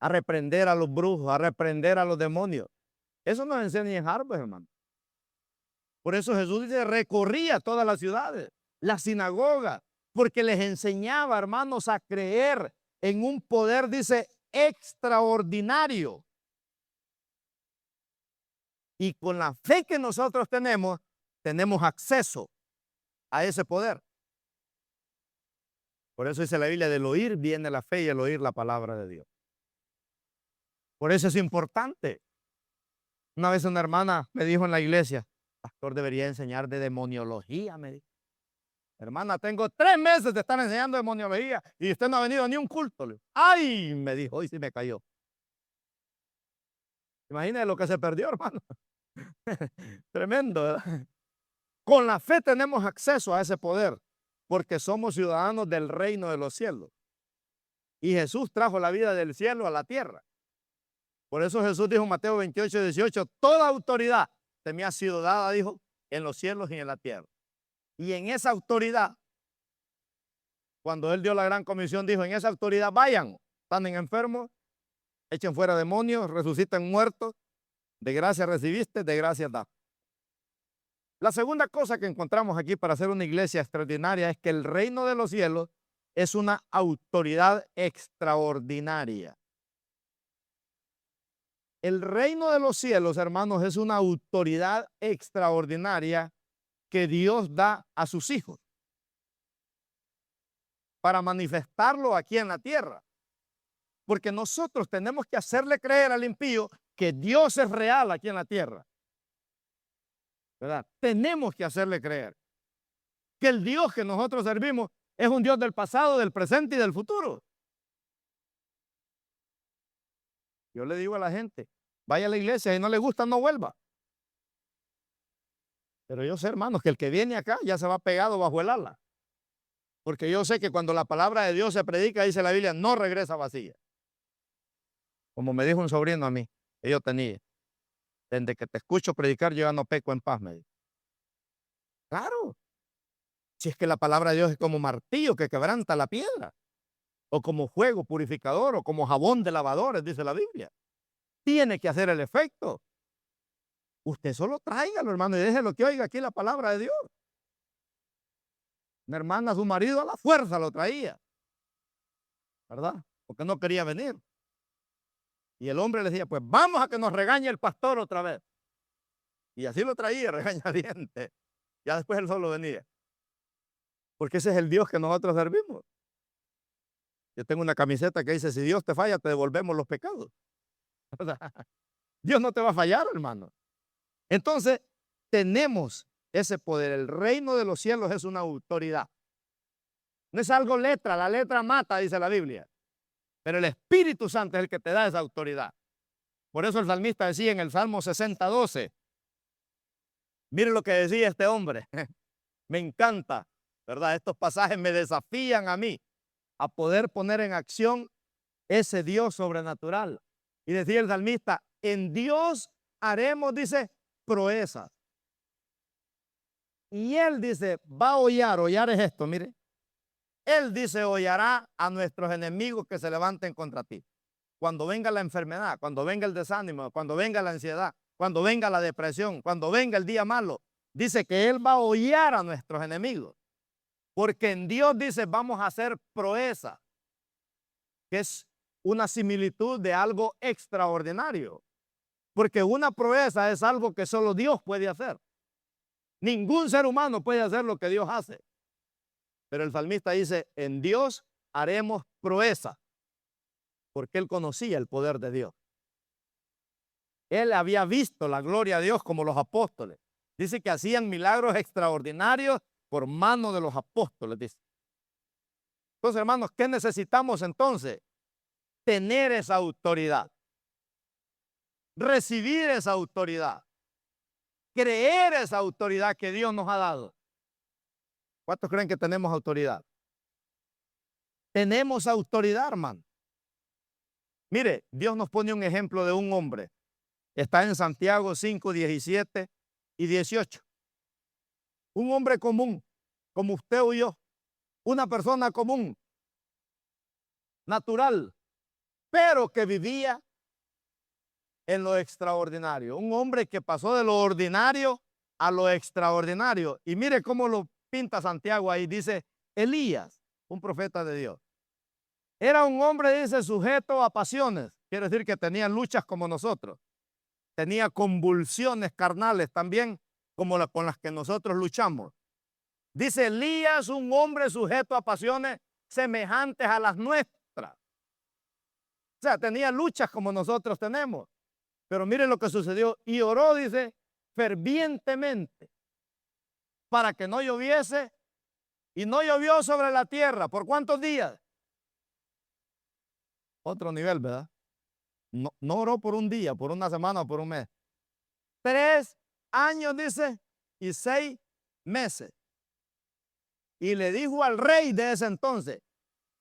a reprender a los brujos, a reprender a los demonios. Eso nos enseña en Harvard, hermano. Por eso Jesús dice, recorría todas las ciudades, las sinagogas, porque les enseñaba, hermanos, a creer en un poder, dice, extraordinario. Y con la fe que nosotros tenemos acceso a ese poder. Por eso dice la Biblia, del oír viene la fe y el oír la palabra de Dios. Por eso es importante. Una vez una hermana me dijo en la iglesia, pastor, debería enseñar de demoniología, me dijo. Hermana, tengo 3 meses de estar enseñando demoniología y usted no ha venido a ni un culto. Ay, me dijo, hoy sí me cayó. Imagínese lo que se perdió, hermano. Tremendo, ¿verdad? Con la fe tenemos acceso a ese poder, porque somos ciudadanos del reino de los cielos. Y Jesús trajo la vida del cielo a la tierra. Por eso Jesús dijo en Mateo 28, 18, toda autoridad te me ha sido dada, dijo, en los cielos y en la tierra. Y en esa autoridad, cuando Él dio la gran comisión, dijo, en esa autoridad vayan, sanen enfermos, echen fuera demonios, resuciten muertos, de gracia recibiste, de gracia da. La segunda cosa que encontramos aquí para hacer una iglesia extraordinaria es que el reino de los cielos es una autoridad extraordinaria. El reino de los cielos, hermanos, es una autoridad extraordinaria que Dios da a sus hijos para manifestarlo aquí en la tierra. Porque nosotros tenemos que hacerle creer al impío que Dios es real aquí en la tierra. ¿Verdad? Tenemos que hacerle creer que el Dios que nosotros servimos es un Dios del pasado, del presente y del futuro. Yo le digo a la gente, vaya a la iglesia y no le gusta, no vuelva. Pero yo sé, hermanos, que el que viene acá ya se va pegado bajo el ala. Porque yo sé que cuando la palabra de Dios se predica, dice la Biblia, no regresa vacía. Como me dijo un sobrino a mí, que yo tenía. Desde que te escucho predicar, yo ya no peco en paz, me dijo. Claro. Si es que la palabra de Dios es como martillo que quebranta la piedra. O como fuego purificador, o como jabón de lavadores, dice la Biblia. Tiene que hacer el efecto. Usted solo tráigalo, hermano, y déjelo que oiga aquí la palabra de Dios. Una hermana, su marido a la fuerza lo traía, ¿verdad? Porque no quería venir. Y el hombre le decía, pues vamos a que nos regañe el pastor otra vez. Y así lo traía, regañadiente. Ya después él solo venía. Porque ese es el Dios que nosotros servimos. Yo tengo una camiseta que dice, si Dios te falla, te devolvemos los pecados. Dios no te va a fallar, hermano. Entonces, tenemos ese poder. El reino de los cielos es una autoridad. No es algo letra, la letra mata, dice la Biblia. Pero el Espíritu Santo es el que te da esa autoridad. Por eso el salmista decía en el Salmo 60, 12. Mire lo que decía este hombre. Me encanta, ¿verdad? Estos pasajes me desafían a mí a poder poner en acción ese Dios sobrenatural. Y decía el salmista, en Dios haremos, dice, proezas. Y él dice, va a hollar es esto, mire. Él dice, hollará a nuestros enemigos que se levanten contra ti. Cuando venga la enfermedad, cuando venga el desánimo, cuando venga la ansiedad, cuando venga la depresión, cuando venga el día malo, dice que Él va a hollar a nuestros enemigos. Porque en Dios dice, vamos a hacer proeza, que es una similitud de algo extraordinario. Porque una proeza es algo que solo Dios puede hacer. Ningún ser humano puede hacer lo que Dios hace. Pero el salmista dice, en Dios haremos proeza, porque él conocía el poder de Dios. Él había visto la gloria de Dios como los apóstoles. Dice que hacían milagros extraordinarios por mano de los apóstoles, dice. Entonces, hermanos, ¿qué necesitamos entonces? Tener esa autoridad. Recibir esa autoridad. Creer esa autoridad que Dios nos ha dado. ¿Cuántos creen que tenemos autoridad? Tenemos autoridad, hermano. Mire, Dios nos pone un ejemplo de un hombre. Está en Santiago 5:17 y 18. Un hombre común, como usted o yo, una persona común, natural, pero que vivía en lo extraordinario. Un hombre que pasó de lo ordinario a lo extraordinario. Y mire cómo lo pinta Santiago ahí. Dice, Elías, un profeta de Dios. Era un hombre, dice, sujeto a pasiones. Quiere decir que tenía luchas como nosotros. Tenía convulsiones carnales también, como con las que nosotros luchamos. Dice Elías, un hombre sujeto a pasiones semejantes a las nuestras. O sea, tenía luchas como nosotros tenemos. Pero miren lo que sucedió. Y oró, dice, fervientemente para que no lloviese. Y no llovió sobre la tierra. ¿Por cuántos días? Otro nivel, ¿verdad? No oró por un día, por una semana o por un mes. 3 años, dice, y 6 meses. Y le dijo al rey de ese entonces,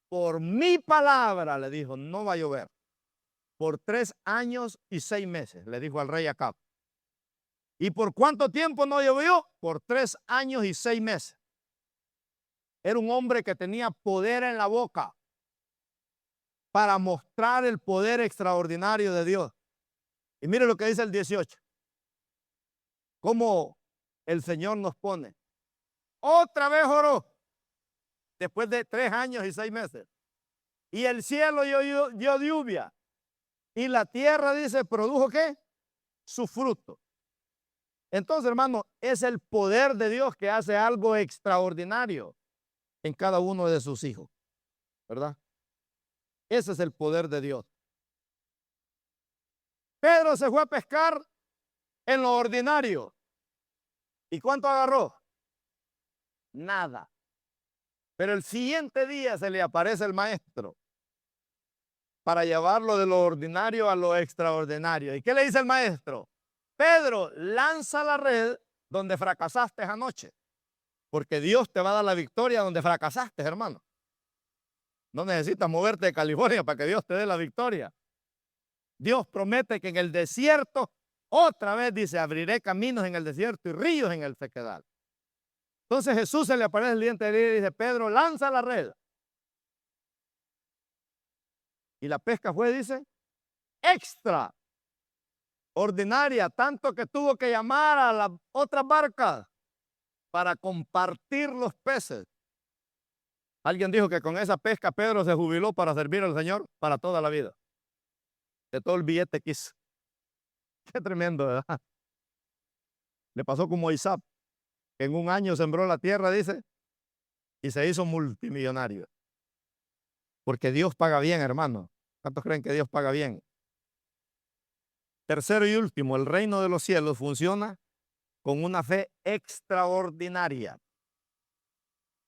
por mi palabra, le dijo, no va a llover. Por 3 años y 6 meses, le dijo al rey Acab. ¿Y por cuánto tiempo no llovió? Por 3 años y 6 meses. Era un hombre que tenía poder en la boca para mostrar el poder extraordinario de Dios. Y mire lo que dice el 18. Cómo el Señor nos pone. Otra vez oró, después de 3 años y 6 meses. Y el cielo dio lluvia. Y la tierra, dice, produjo ¿qué? Su fruto. Entonces, hermano, es el poder de Dios que hace algo extraordinario en cada uno de sus hijos, ¿verdad? Ese es el poder de Dios. Pedro se fue a pescar en lo ordinario. ¿Y cuánto agarró? Nada. Pero el siguiente día se le aparece el maestro para llevarlo de lo ordinario a lo extraordinario. ¿Y qué le dice el maestro? Pedro, lanza la red donde fracasaste anoche, porque Dios te va a dar la victoria donde fracasaste, hermano. No necesitas moverte de California para que Dios te dé la victoria. Dios promete que en el desierto, otra vez dice, abriré caminos en el desierto y ríos en el sequedal. Entonces Jesús se le aparece el diente de día y dice, Pedro, lanza la red. Y la pesca fue, dice, extraordinaria, tanto que tuvo que llamar a las otras barcas para compartir los peces. Alguien dijo que con esa pesca Pedro se jubiló para servir al Señor para toda la vida. De todo el billete que hizo. Qué tremendo, ¿verdad? Le pasó como a Isaac, que en un año sembró la tierra, dice, y se hizo multimillonario. Porque Dios paga bien, hermano. ¿Cuántos creen que Dios paga bien? Tercero y último, el reino de los cielos funciona con una fe extraordinaria.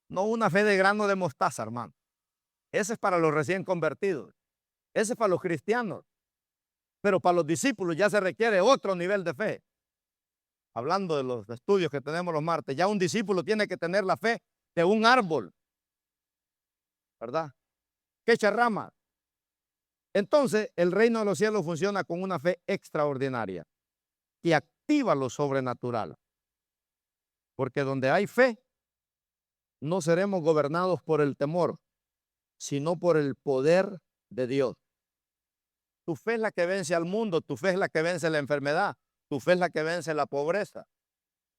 No una fe de grano de mostaza, hermano. Ese es para los recién convertidos. Ese es para los cristianos. Pero para los discípulos ya se requiere otro nivel de fe. Hablando de los estudios que tenemos los martes, ya un discípulo tiene que tener la fe de un árbol, ¿verdad? Que echa ramas. Entonces, el reino de los cielos funciona con una fe extraordinaria que activa lo sobrenatural. Porque donde hay fe, no seremos gobernados por el temor, sino por el poder de Dios. Tu fe es la que vence al mundo, tu fe es la que vence la enfermedad, tu fe es la que vence la pobreza,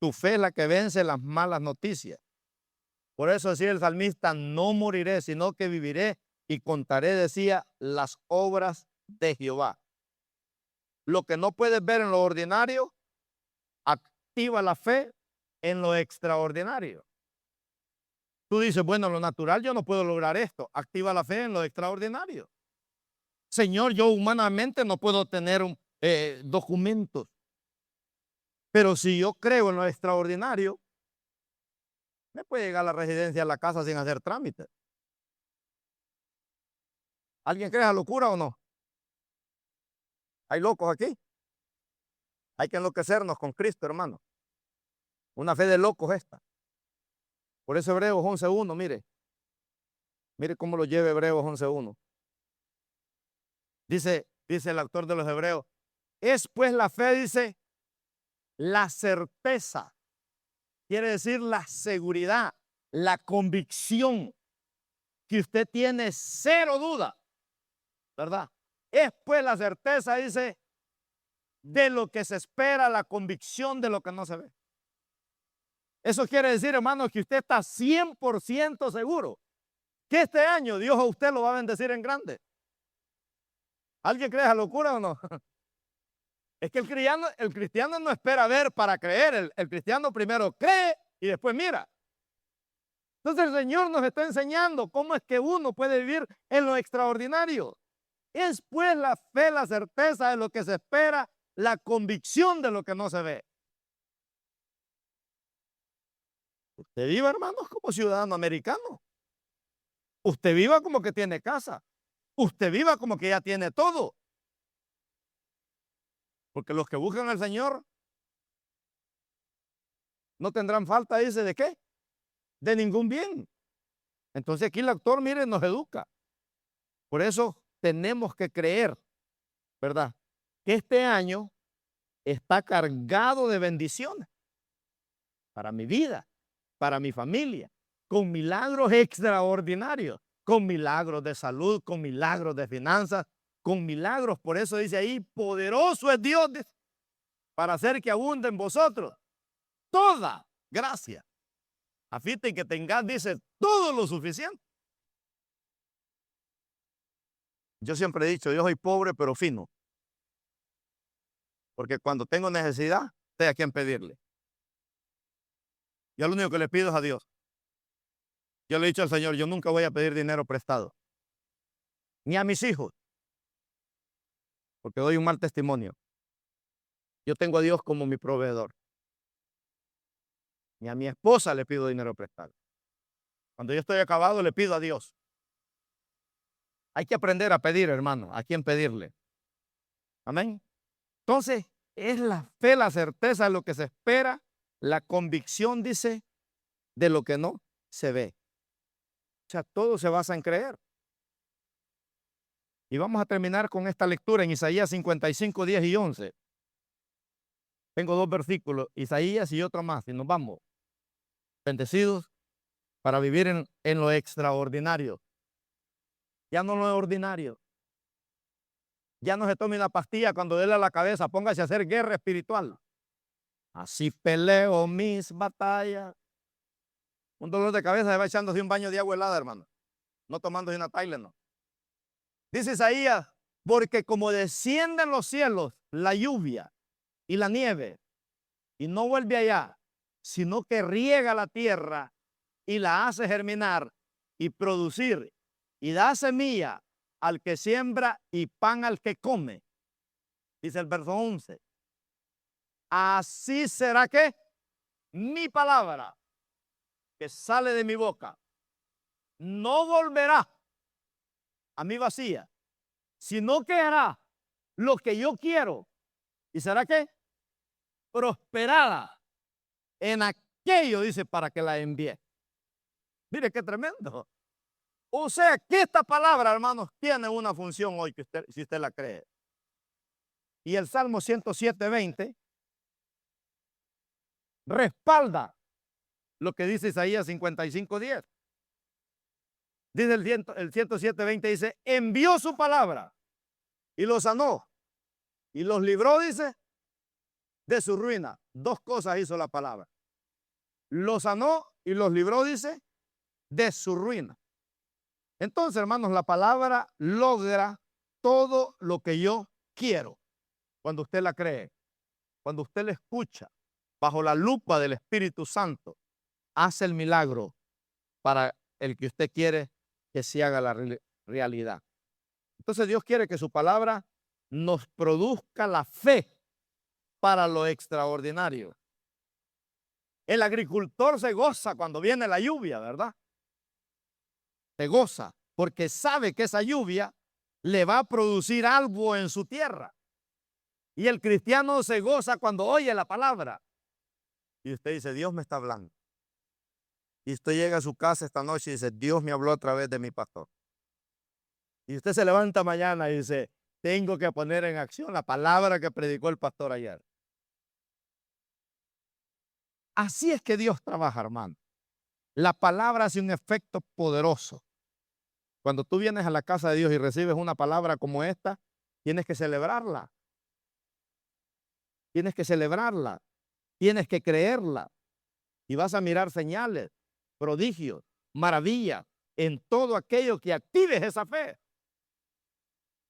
tu fe es la que vence las malas noticias. Por eso decía el salmista, no moriré, sino que viviré y contaré, decía, las obras de Jehová. Lo que no puedes ver en lo ordinario, activa la fe en lo extraordinario. Tú dices, bueno, en lo natural yo no puedo lograr esto. Activa la fe en lo extraordinario. Señor, yo humanamente no puedo tener documentos. Pero si yo creo en lo extraordinario, me puede llegar la residencia a la casa sin hacer trámites. ¿Alguien cree esa locura o no? ¿Hay locos aquí? Hay que enloquecernos con Cristo, hermano. Una fe de locos esta. Por eso Hebreos 11.1, mire. Mire cómo lo lleva Hebreos 11.1. Dice el autor de los Hebreos, es pues la fe, dice, la certeza, quiere decir la seguridad, la convicción, que usted tiene cero duda, ¿verdad? Es pues la certeza, dice, de lo que se espera, la convicción de lo que no se ve. Eso quiere decir, hermano, que usted está 100% seguro que este año Dios a usted lo va a bendecir en grande. ¿Alguien cree esa locura o no? Es que el cristiano no espera ver para creer. El cristiano primero cree y después mira. Entonces el Señor nos está enseñando cómo es que uno puede vivir en lo extraordinario. Es pues la fe, la certeza de lo que se espera, la convicción de lo que no se ve. Usted viva, hermanos, como ciudadano americano. Usted viva como que tiene casa. Usted viva como que ya tiene todo. Porque los que buscan al Señor no tendrán falta, dice, ¿de qué? De ningún bien. Entonces aquí el autor, mire, nos educa. Por eso tenemos que creer, ¿verdad? Que este año está cargado de bendiciones para mi vida, para mi familia, con milagros extraordinarios, con milagros de salud, con milagros de finanzas, con milagros. Por eso dice ahí, poderoso es Dios para hacer que abunde en vosotros toda gracia, a fin de que tengas, dice, todo lo suficiente. Yo siempre he dicho, yo soy pobre pero fino, porque cuando tengo necesidad, sé a quién pedirle. Yo lo único que le pido es a Dios. Yo le he dicho al Señor, yo nunca voy a pedir dinero prestado, ni a mis hijos, porque doy un mal testimonio. Yo tengo a Dios como mi proveedor. Ni a mi esposa le pido dinero prestado. Cuando yo estoy acabado, le pido a Dios. Hay que aprender a pedir, hermano, a quién pedirle. Amén. Entonces, es la fe, la certeza de lo que se espera, la convicción, dice, de lo que no se ve. O sea, todo se basa en creer. Y vamos a terminar con esta lectura en Isaías 55, 10 y 11. Tengo dos versículos, Isaías y otro más, y nos vamos. Bendecidos para vivir en lo extraordinario. Ya no lo ordinario. Ya no se tome una pastilla cuando duele la cabeza, póngase a hacer guerra espiritual. Así peleo mis batallas. Un dolor de cabeza se va echándose un baño de agua helada, hermano. No tomándose una Tylenol, no. Dice Isaías, porque como descienden los cielos la lluvia y la nieve, y no vuelve allá, sino que riega la tierra y la hace germinar y producir, y da semilla al que siembra y pan al que come. Dice el verso 11. Así será que mi palabra que sale de mi boca no volverá a mí vacía, sino que hará lo que yo quiero. ¿Y será que? Prosperada en aquello, dice, para que la envíe. Mire qué tremendo. O sea que esta palabra, hermanos, tiene una función hoy, que usted, si usted la cree. Y el Salmo 107:20 respalda lo que dice Isaías 55:10. Dice el 107:20, dice, envió su palabra y los sanó y los libró, dice, de su ruina. Dos cosas hizo la palabra. Los sanó y los libró, dice, de su ruina. Entonces, hermanos, la palabra logra todo lo que yo quiero cuando usted la cree, cuando usted la escucha bajo la lupa del Espíritu Santo, hace el milagro para el que usted quiere que se haga la realidad. Entonces Dios quiere que su palabra nos produzca la fe para lo extraordinario. El agricultor se goza cuando viene la lluvia, ¿verdad? Se goza porque sabe que esa lluvia le va a producir algo en su tierra. Y el cristiano se goza cuando oye la palabra. Y usted dice, Dios me está hablando. Y usted llega a su casa esta noche y dice, Dios me habló a través de mi pastor. Y usted se levanta mañana y dice, tengo que poner en acción la palabra que predicó el pastor ayer. Así es que Dios trabaja, hermano. La palabra hace un efecto poderoso. Cuando tú vienes a la casa de Dios y recibes una palabra como esta, tienes que celebrarla. Tienes que celebrarla. Tienes que creerla. Y vas a mirar señales, prodigios, maravillas en todo aquello que actives esa fe.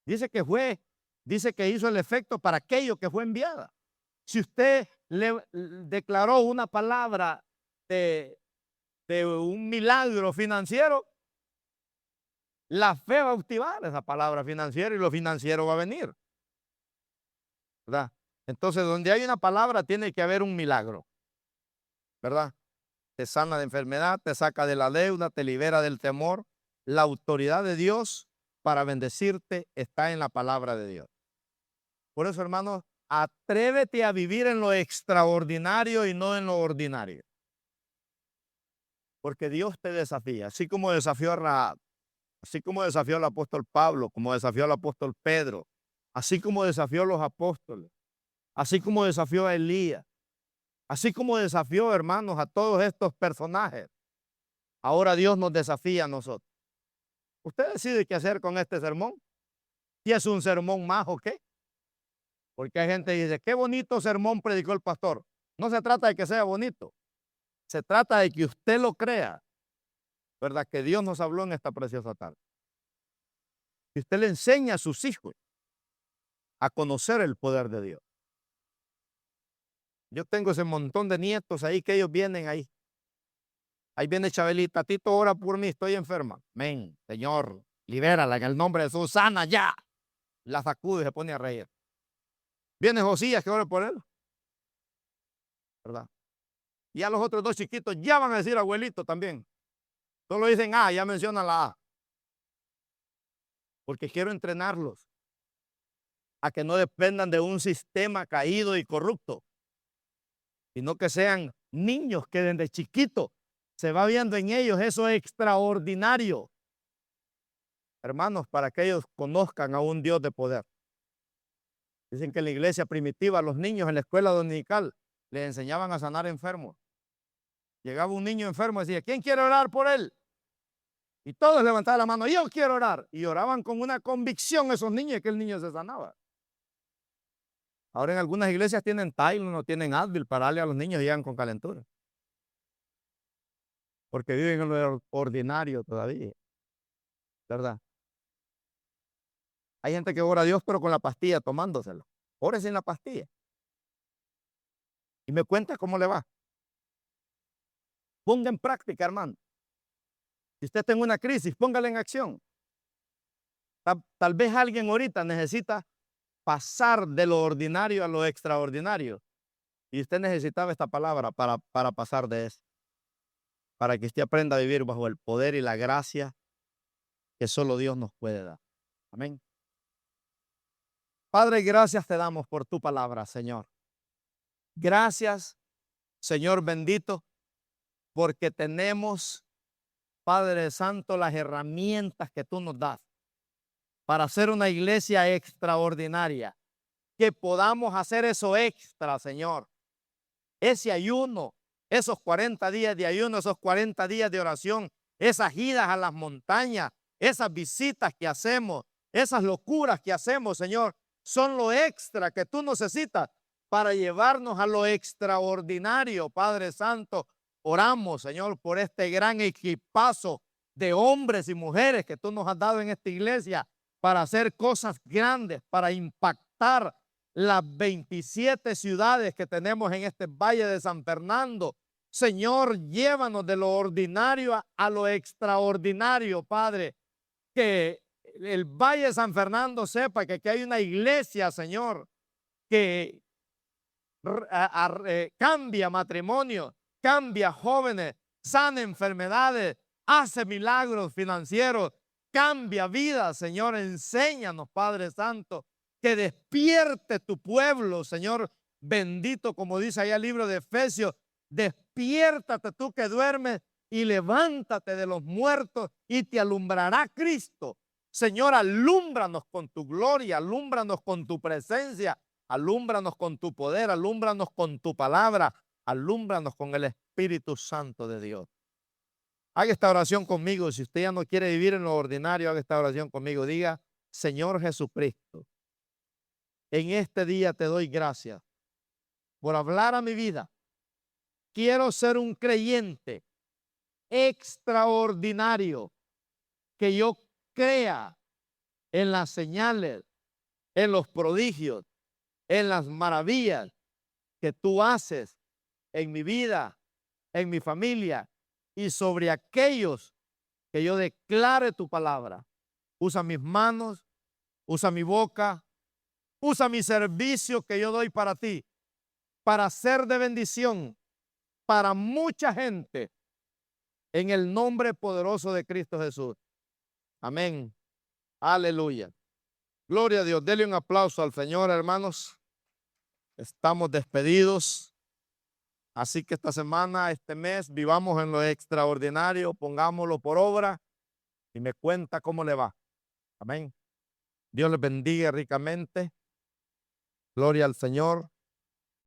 Dice que hizo el efecto para aquello que fue enviada. Si usted le declaró una palabra de un milagro financiero, la fe va a activar esa palabra financiera y lo financiero va a venir, ¿verdad? Entonces, donde hay una palabra, tiene que haber un milagro, ¿verdad? Te sana de enfermedad, te saca de la deuda, te libera del temor. La autoridad de Dios para bendecirte está en la palabra de Dios. Por eso, hermanos, atrévete a vivir en lo extraordinario y no en lo ordinario. Porque Dios te desafía, así como desafió a Rahab, así como desafió al apóstol Pablo, como desafió al apóstol Pedro, así como desafió a los apóstoles, así como desafió a Elías, así como desafió, hermanos, a todos estos personajes. Ahora Dios nos desafía a nosotros. Usted decide qué hacer con este sermón. Si es un sermón más o qué. Porque hay gente que dice, qué bonito sermón predicó el pastor. No se trata de que sea bonito. Se trata de que usted lo crea. ¿Verdad? Que Dios nos habló en esta preciosa tarde. Que usted le enseña a sus hijos a conocer el poder de Dios. Yo tengo ese montón de nietos ahí que ellos vienen ahí. Ahí viene Chabelita, Tito, ora por mí, estoy enferma. Amén, Señor, libérala en el nombre de Jesús, sana ya. La sacude y se pone a reír. Viene Josías que ora por él, ¿verdad? Y a los otros dos chiquitos ya van a decir abuelito también. Solo dicen A, ya mencionan la A. Porque quiero entrenarlos a que no dependan de un sistema caído y corrupto, sino que sean niños que desde chiquitos se va viendo en ellos eso extraordinario. Hermanos, para que ellos conozcan a un Dios de poder. Dicen que en la iglesia primitiva, los niños en la escuela dominical les enseñaban a sanar enfermos. Llegaba un niño enfermo y decía, ¿quién quiere orar por él? Y todos levantaban la mano, yo quiero orar. Y oraban con una convicción esos niños que el niño se sanaba. Ahora en algunas iglesias tienen Tylenol, no tienen Advil para darle a los niños y llegan con calentura. Porque viven en lo ordinario todavía, ¿verdad? Hay gente que ora a Dios pero con la pastilla tomándoselo. Ore sin la pastilla. Y me cuenta cómo le va. Ponga en práctica, hermano. Si usted está en una crisis, póngala en acción. Tal vez alguien ahorita necesita pasar de lo ordinario a lo extraordinario. Y usted necesitaba esta palabra para pasar de eso. Para que usted aprenda a vivir bajo el poder y la gracia que solo Dios nos puede dar. Amén. Padre, gracias te damos por tu palabra, Señor. Gracias, Señor bendito, porque tenemos, Padre Santo, las herramientas que tú nos das para hacer una iglesia extraordinaria. Que podamos hacer eso extra, Señor. Ese ayuno, esos 40 días de ayuno, esos 40 días de oración, esas idas a las montañas, esas visitas que hacemos, esas locuras que hacemos, Señor, son lo extra que tú necesitas para llevarnos a lo extraordinario, Padre Santo. Oramos, Señor, por este gran equipazo de hombres y mujeres que tú nos has dado en esta iglesia para hacer cosas grandes, para impactar las 27 ciudades que tenemos en este Valle de San Fernando. Señor, llévanos de lo ordinario a lo extraordinario, Padre. Que el Valle de San Fernando sepa que aquí hay una iglesia, Señor, que cambia matrimonio, cambia jóvenes, sana enfermedades, hace milagros financieros, cambia vidas, Señor. Enséñanos, Padre Santo, que despierte tu pueblo, Señor bendito, como dice allá el libro de Efesios. Despiértate tú que duermes y levántate de los muertos y te alumbrará Cristo. Señor, alúmbranos con tu gloria, alúmbranos con tu presencia, alúmbranos con tu poder, alúmbranos con tu palabra. Alúmbranos con el Espíritu Santo de Dios. Haga esta oración conmigo. Si usted ya no quiere vivir en lo ordinario, haga esta oración conmigo. Diga, Señor Jesucristo, en este día te doy gracias por hablar a mi vida. Quiero ser un creyente extraordinario, que yo crea en las señales, en los prodigios, en las maravillas que tú haces en mi vida, en mi familia y sobre aquellos que yo declare tu palabra. Usa mis manos, usa mi boca, usa mi servicio que yo doy para ti, para ser de bendición para mucha gente, en el nombre poderoso de Cristo Jesús. Amén. Aleluya. Gloria a Dios. Dele un aplauso al Señor, hermanos. Estamos despedidos. Así que esta semana, este mes, vivamos en lo extraordinario, pongámoslo por obra y me cuenta cómo le va. Amén. Dios les bendiga ricamente. Gloria al Señor.